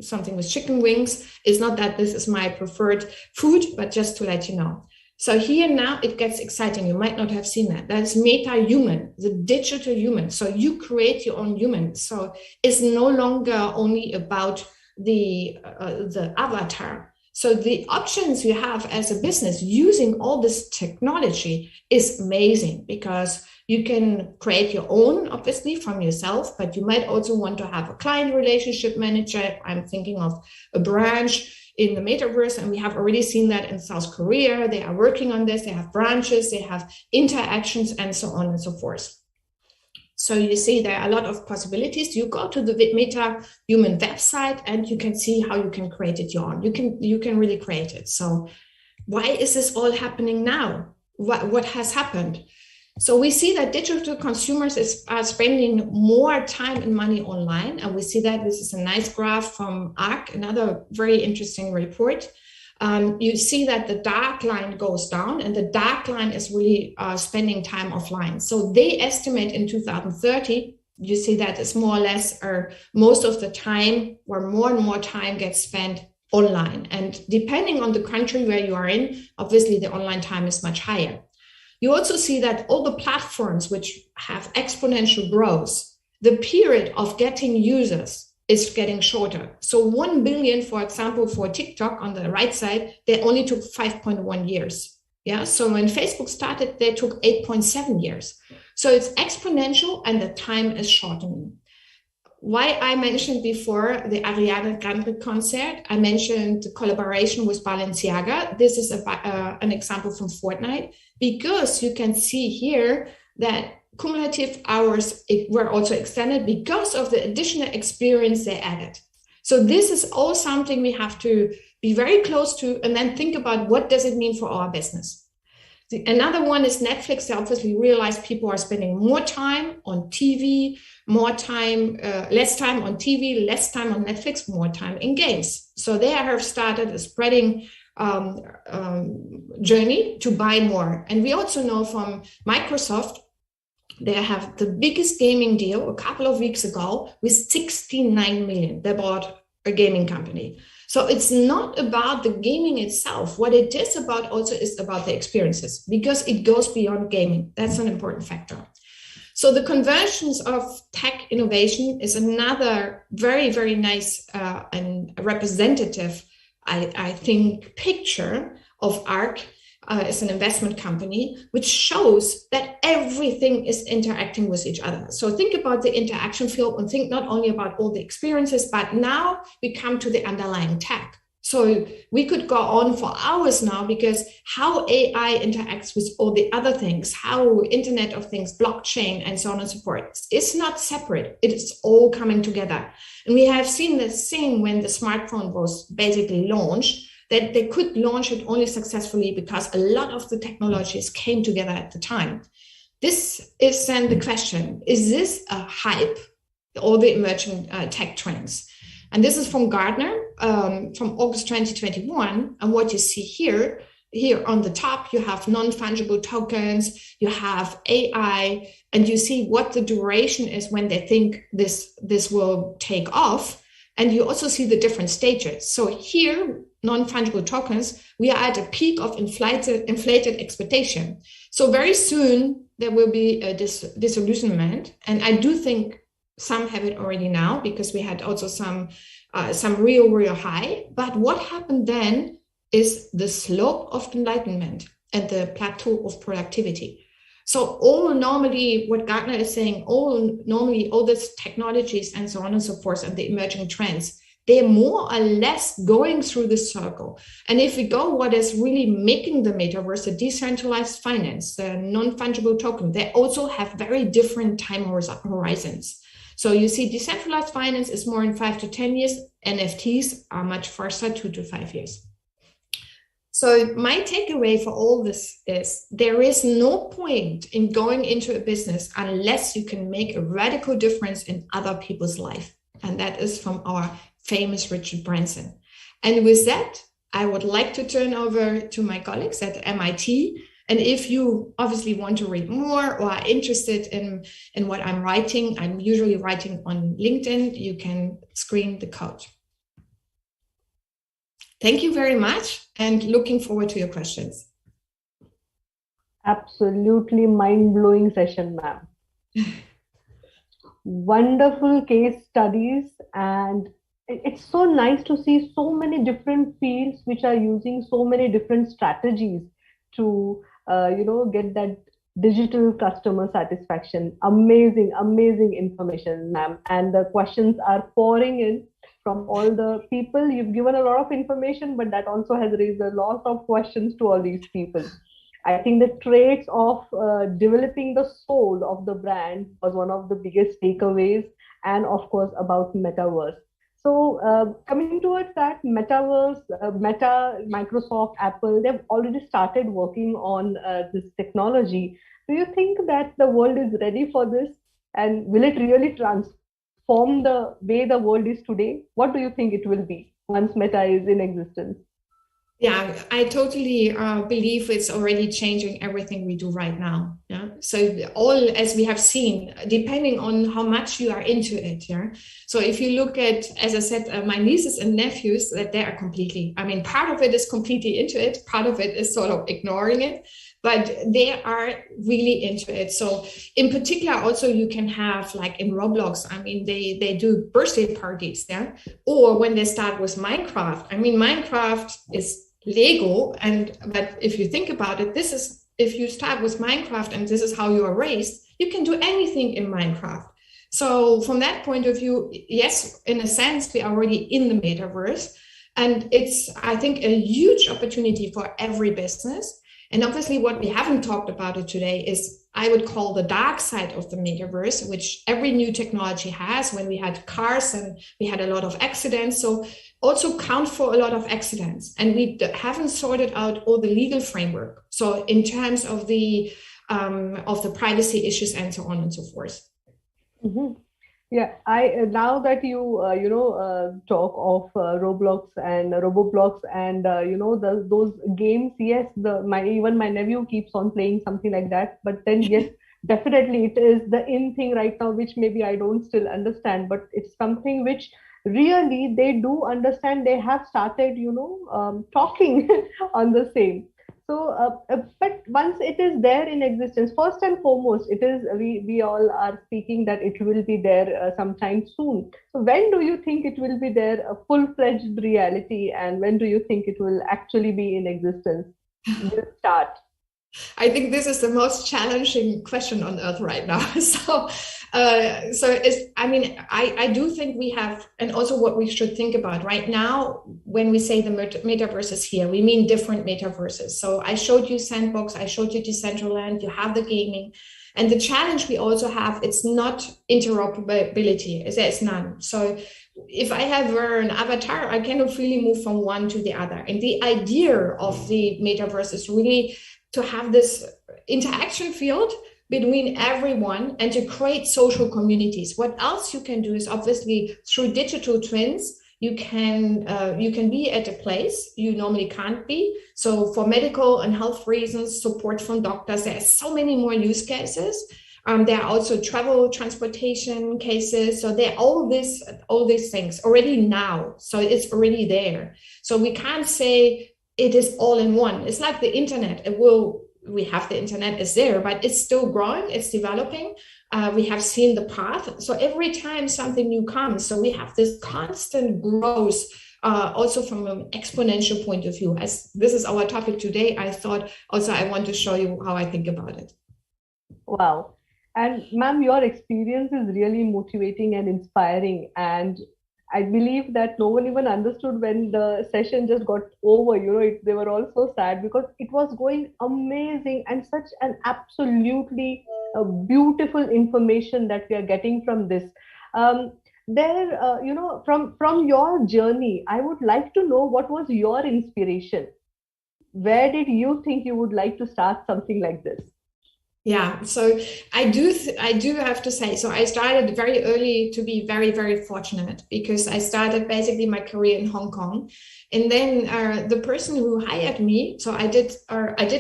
something with chicken wings. It's not that this is my preferred food, but just to let you know. So here now it gets exciting. You might not have seen that. That's meta-human, the digital human. So you create your own human. So it's no longer only about the avatar. So the options you have as a business using all this technology is amazing because you can create your own, obviously, from yourself, but you might also want to have a client relationship manager. I'm thinking of a branch in the metaverse, and we have already seen that in South Korea. They are working on this. They have branches, they have interactions, and so on and so forth. So you see there are a lot of possibilities. You go to the Meta Human website and you can see how you can create it your own. You can really create it. So why is this all happening now? What has happened? So we see that digital consumers are spending more time and money online. And we see that this is a nice graph from ARC, another very interesting report. You see that the dark line goes down, and the dark line is really spending time offline. So they estimate in 2030, you see that it's more or less, or most of the time, where more and more time gets spent online. And depending on the country where you are in, obviously the online time is much higher. You also see that all the platforms which have exponential growth, the period of getting users is getting shorter. So 1 billion, for example, for TikTok on the right side, they only took 5.1 years. Yeah. So when Facebook started, they took 8.7 years. So it's exponential and the time is shortening. Why I mentioned before the Ariana Grande concert, I mentioned the collaboration with Balenciaga. This is an example from Fortnite, because you can see here that cumulative hours were also extended because of the additional experience they added. So this is all something we have to be very close to and then think about what does it mean for our business. Another one is Netflix. They obviously realize people are spending more time on TV, less time on TV, less time on Netflix, more time in games. So they have started a spreading journey to buy more. And we also know from Microsoft, they have the biggest gaming deal a couple of weeks ago with 69 million. They bought a gaming company. So it's not about the gaming itself. What it is about also is about the experiences, because it goes beyond gaming. That's an important factor. So the convergence of tech innovation is another very, very nice and representative, I think, picture of ARC. is an investment company, which shows that everything is interacting with each other. So think about the interaction field and think not only about all the experiences, but now we come to the underlying tech. So we could go on for hours now, because how AI interacts with all the other things, how Internet of Things, blockchain, and so on and so forth, is not separate. It is all coming together. And we have seen the same when the smartphone was basically launched, that they could launch it only successfully because a lot of the technologies came together at the time. This is then the question, is this a hype, all the emerging tech trends? And this is from Gartner from August 2021. And what you see here on the top, you have non-fungible tokens, you have AI, and you see what the duration is when they think this will take off. And you also see the different stages. So here, non-fungible tokens, we are at a peak of inflated expectation. So very soon there will be a disillusionment. And I do think some have it already now, because we had also some real high. But what happened then is the slope of enlightenment and the plateau of productivity. So what Gartner is saying, all these technologies and so on and so forth, and the emerging trends, they're more or less going through the circle. And if we go, what is really making the metaverse, the decentralized finance, the non-fungible token, they also have very different time horizons. So you see decentralized finance is more in 5 to 10 years. NFTs are much faster, 2 to 5 years. So my takeaway for all this is there is no point in going into a business unless you can make a radical difference in other people's life. And that is from our famous Richard Branson. And with that, I would like to turn over to my colleagues at MIT. And if you obviously want to read more or are interested in what I'm writing, I'm usually writing on LinkedIn, you can screen the code. Thank you very much, and looking forward to your questions. Absolutely mind-blowing session, ma'am. Wonderful case studies, and it's so nice to see so many different fields which are using so many different strategies to get that digital customer satisfaction. Amazing information, ma'am. And the questions are pouring in from all the people. You've given a lot of information, but that also has raised a lot of questions to all these people. I think the traits of developing the soul of the brand was one of the biggest takeaways, and of course about Metaverse. So coming towards that, Metaverse, Meta, Microsoft, Apple, they've already started working on this technology. Do you think that the world is ready for this? And will it really transform the way the world is today? What do you think it will be once Meta is in existence? Yeah, I totally believe it's already changing everything we do right now. Yeah. So all, as we have seen, depending on how much you are into it. Yeah. So if you look at, as I said, my nieces and nephews, that they are completely, part of it is completely into it. Part of it is sort of ignoring it, but they are really into it. So in particular, also you can have, like in Roblox, they do birthday parties. Yeah. Or when they start with Minecraft, Minecraft is Lego, but if you think about it, if you start with Minecraft and this is how you are raised, you can do anything in Minecraft. So from that point of view, yes, in a sense, we are already in the metaverse, and it's, I think, a huge opportunity for every business. And obviously what we haven't talked about it today is, I would call the dark side of the metaverse, which every new technology has. When we had cars and we had a lot of accidents, so also count for a lot of accidents. And we haven't sorted out all the legal framework. So in terms of the privacy issues and so on and so forth. Mm-hmm. Yeah, now that you talk of Roblox and Roblox and those games, yes, even my nephew keeps on playing something like that. But then yes, definitely it is the in thing right now, which maybe I don't still understand, but it's something which really they do understand. They have started talking on the same. So, but once it is there in existence, first and foremost, it is we all are speaking that it will be there sometime soon. So, when do you think it will be there, a full-fledged reality, and when do you think it will actually be in existence? will start? I think this is the most challenging question on earth right now. I do think we have, and also what we should think about right now when we say the metaverses here, we mean different metaverses. So I showed you Sandbox, I showed you Decentraland, you have the gaming. And the challenge we also have, it's not interoperability, there's none. So if I have an avatar, I cannot really move from one to the other. And the idea of the metaverse is really to have this interaction field between everyone and to create social communities. What else you can do is obviously through digital twins, you can be at a place you normally can't be. So for medical and health reasons, support from doctors, there are so many more use cases. There are also travel transportation cases. So there are all these things already now. So it's already there. So we can't say it is all in one. It's like the internet. We have the internet is there, but it's still growing, it's developing. We have seen the path. So every time something new comes, so we have this constant growth, also from an exponential point of view. As this is our topic today, I thought also I want to show you how I think about it. Wow. And ma'am, your experience is really motivating and inspiring. And I believe that no one even understood when the session just got over. They were all so sad because it was going amazing and such an absolutely beautiful information that we are getting from this. From your journey, I would like to know what was your inspiration. Where did you think you would like to start something like this? Yeah, so I do have to say, so I started very early to be very, very fortunate because I started basically my career in Hong Kong. And then the person who hired me, so I did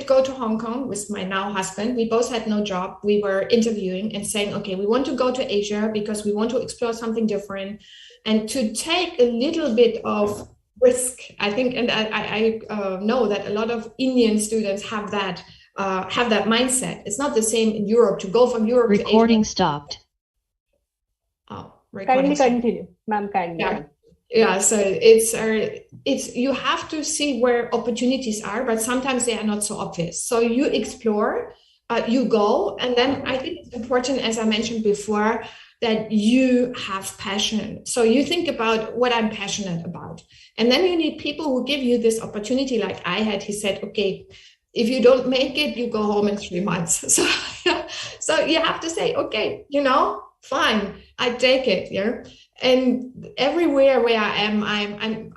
go to Hong Kong with my now husband. We both had no job. We were interviewing and saying, okay, we want to go to Asia because we want to explore something different and to take a little bit of risk, I think. And I know that a lot of Indian students have that mindset. It's not the same in Europe to go from Europe recording to Asia. Stopped. Oh, recording kindly continue, ma'am. Kindly. Yeah. So it's you have to see where opportunities are, but sometimes they are not so obvious. So you explore, you go, and then I think it's important, as I mentioned before, that you have passion. So you think about what I'm passionate about, and then you need people who give you this opportunity, like I had. He said, okay, if you don't make it, you go home in 3 months. So you have to say, okay, fine, I take it. Yeah. And everywhere where I am,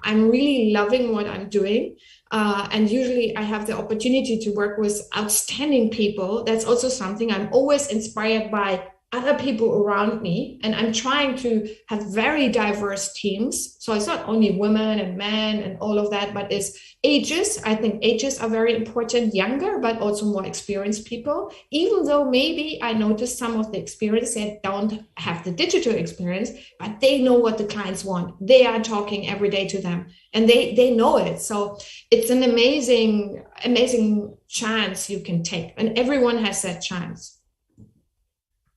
I'm really loving what I'm doing. And usually I have the opportunity to work with outstanding people. That's also something I'm always inspired by other people around me. And I'm trying to have very diverse teams. So it's not only women and men and all of that, but it's ages. I think ages are very important, younger, but also more experienced people. Even though maybe I noticed some of the experience that don't have the digital experience, but they know what the clients want. They are talking every day to them and they know it. So it's an amazing, amazing chance you can take. And everyone has that chance.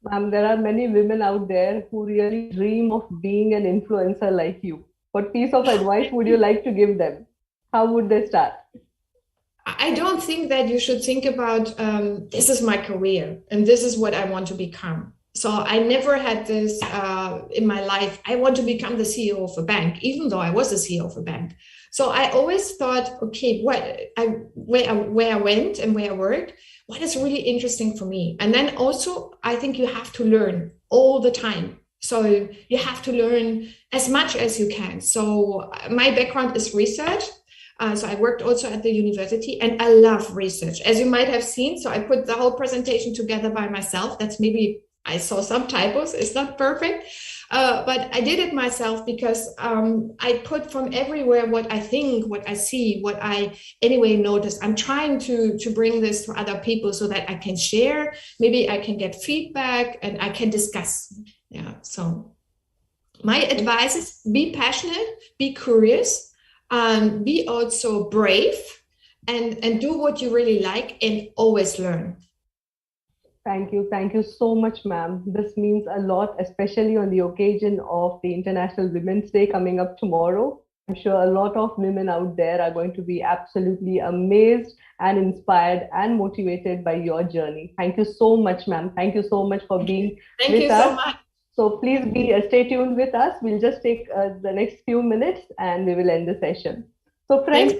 There are many women out there who really dream of being an influencer like you. What piece of advice would you like to give them? How would they start? I don't think that you should think about this is my career and this is what I want to become. So I never had this in my life. I want to become the CEO of a bank, even though I was the CEO of a bank. So I always thought, okay, where I went and where I worked, what is really interesting for me? And then also, I think you have to learn all the time. So you have to learn as much as you can. So my background is research. So I worked also at the university and I love research, as you might have seen. So I put the whole presentation together by myself. That's maybe I saw some typos. It's not perfect, but I did it myself because I put from everywhere what I think, what I see, what I anyway notice. I'm trying to bring this to other people so that I can share. Maybe I can get feedback and I can discuss. Yeah. So my advice is be passionate, be curious, be also brave, and do what you really like and always learn. Thank you. Thank you so much, ma'am. This means a lot, especially on the occasion of the International Women's Day coming up tomorrow. I'm sure a lot of women out there are going to be absolutely amazed and inspired and motivated by your journey. Thank you so much, ma'am. Thank you so much for being Thank with you us. so much. So please stay tuned with us. We'll just take the next few minutes and we will end the session. So friends,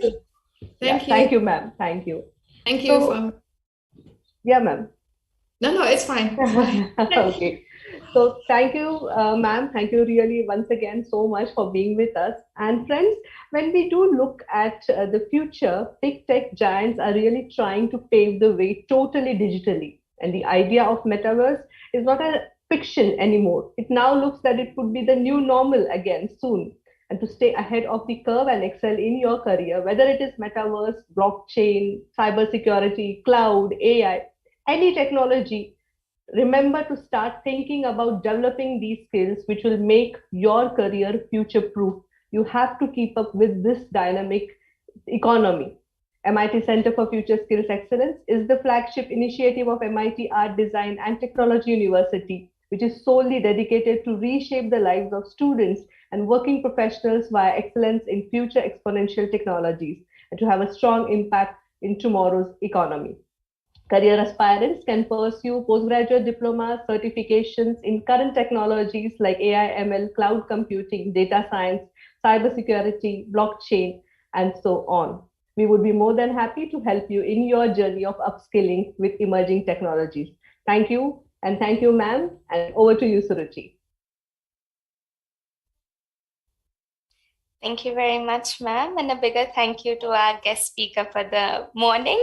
Thank you, ma'am. Thank you. Thank you. So, yeah, ma'am. No, it's fine. Okay. So thank you, ma'am. Thank you really once again so much for being with us. And friends, when we do look at the future, big tech giants are really trying to pave the way totally digitally. And the idea of metaverse is not a fiction anymore. It now looks that it could be the new normal again soon. And to stay ahead of the curve and excel in your career, whether it is metaverse, blockchain, cybersecurity, cloud, AI, any technology, remember to start thinking about developing these skills which will make your career future proof. You have to keep up with this dynamic economy. MIT Center for Future Skills Excellence is the flagship initiative of MIT Art, Design and Technology University, which is solely dedicated to reshape the lives of students and working professionals via excellence in future exponential technologies and to have a strong impact in tomorrow's economy. Career aspirants can pursue postgraduate diplomas, certifications in current technologies like AI, ML, cloud computing, data science, cybersecurity, blockchain, and so on. We would be more than happy to help you in your journey of upskilling with emerging technologies. Thank you, and thank you, ma'am. And over to you, Suruchi. Thank you very much, ma'am. And a bigger thank you to our guest speaker for the morning.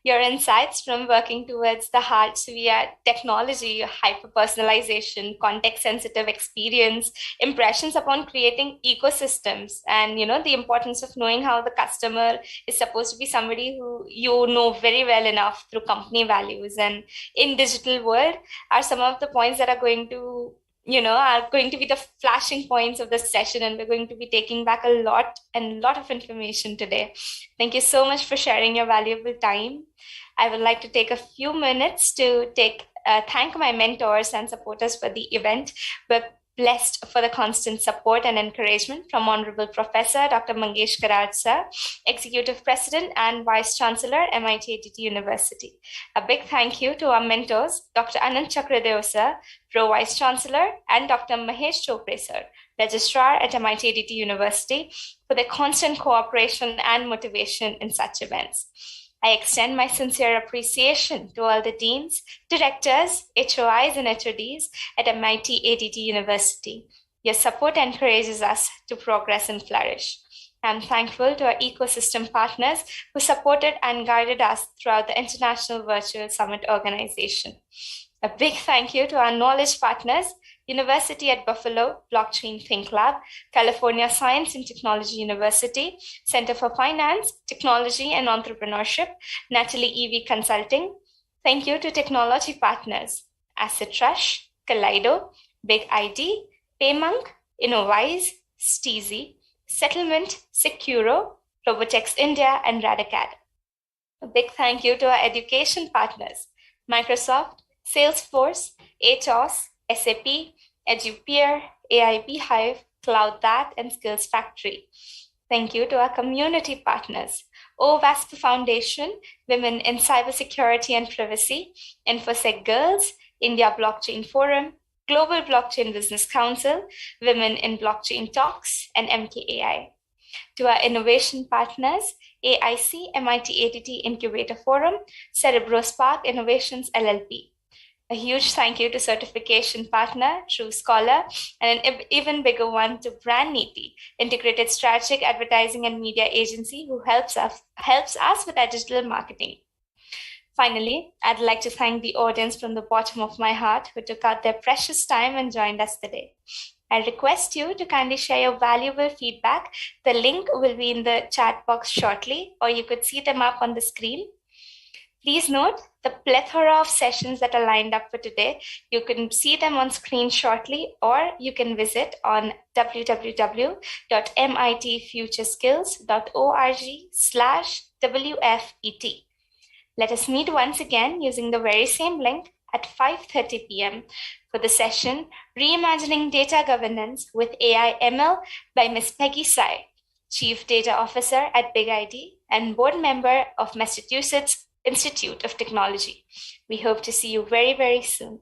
Your insights from working towards the hearts via technology, hyper-personalization, context-sensitive experience, impressions upon creating ecosystems, and the importance of knowing how the customer is supposed to be somebody who you know very well enough through company values and in digital world are some of the points that are going to be the flashing points of this session, and we're going to be taking back a lot of information today. Thank you so much for sharing your valuable time. I would like to take a few minutes to thank my mentors and supporters for the event. We're blessed for the constant support and encouragement from Honorable Professor Dr. Mangesh Karaj sir, Executive President and Vice Chancellor, MIT ADT University. A big thank you to our mentors, Dr. Anand Chakradev sir, Pro Vice Chancellor, and Dr. Mahesh Chopre sir, Registrar at MIT ADT University, for their constant cooperation and motivation in such events. I extend my sincere appreciation to all the deans, directors, HOIs, and HODs at MIT ADT University. Your support encourages us to progress and flourish. I'm thankful to our ecosystem partners who supported and guided us throughout the International Virtual Summit organization. A big thank you to our knowledge partners, University at Buffalo, Blockchain Think Lab, California Science and Technology University, Center for Finance, Technology and Entrepreneurship, Natalie EV Consulting. Thank you to technology partners, Asset Rush, Kaleido, Big ID, Paymonk, Innovise, Steezy, Settlement, Securo, Robotex India, and Radicad. A big thank you to our education partners, Microsoft, Salesforce, Atos, SAP, EduPeer, AI Beehive, Cloud That, and Skills Factory. Thank you to our community partners, OWASP Foundation, Women in Cybersecurity and Privacy, InfoSec Girls, India Blockchain Forum, Global Blockchain Business Council, Women in Blockchain Talks, and MKAI. To our innovation partners, AIC, MIT ADT Incubator Forum, CerebroSpark Innovations LLP. A huge thank you to certification partner, True Scholar, and an even bigger one to Brand Niti, integrated strategic advertising and media agency who helps us with our digital marketing. Finally, I'd like to thank the audience from the bottom of my heart who took out their precious time and joined us today. I request you to kindly share your valuable feedback. The link will be in the chat box shortly, or you could see them up on the screen. Please note the plethora of sessions that are lined up for today. You can see them on screen shortly, or you can visit on www.mitfutureskills.org/WFET. Let us meet once again using the very same link at 5:30 p.m. for the session Reimagining Data Governance with AI ML by Ms. Peggy Sai, Chief Data Officer at Big ID, and board member of Massachusetts Institute of Technology. We hope to see you very, very soon.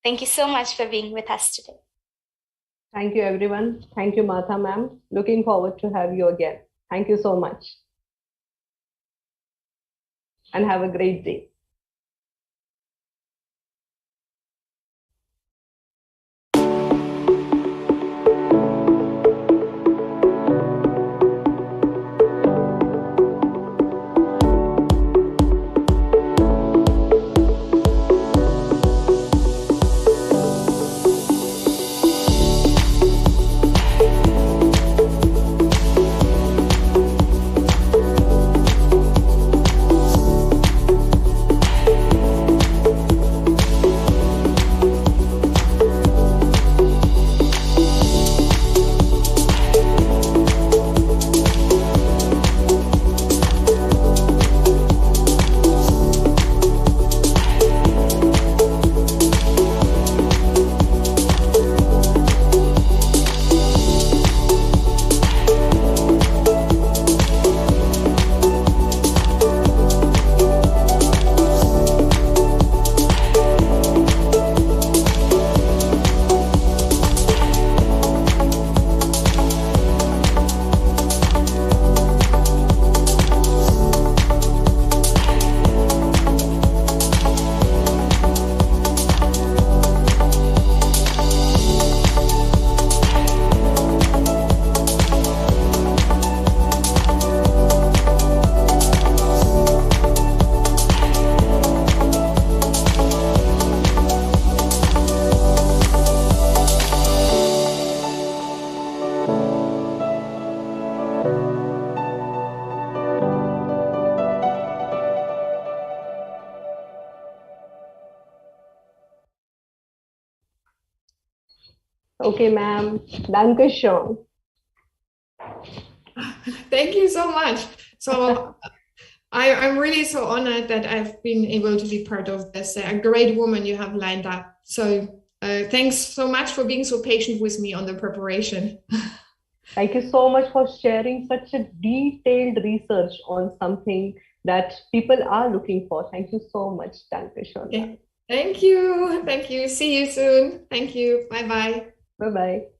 Thank you so much for being with us today. Thank you, everyone. Thank you, Martha ma'am. Looking forward to have you again. Thank you so much. And have a great day. Okay, ma'am. Danke schön. Thank you so much. So I'm really so honored that I've been able to be part of this. A great woman you have lined up. So thanks so much for being so patient with me on the preparation. Thank you so much for sharing such a detailed research on something that people are looking for. Thank you so much, Danke schön. Okay. Thank you. Thank you. See you soon. Thank you. Bye-bye. Bye-bye.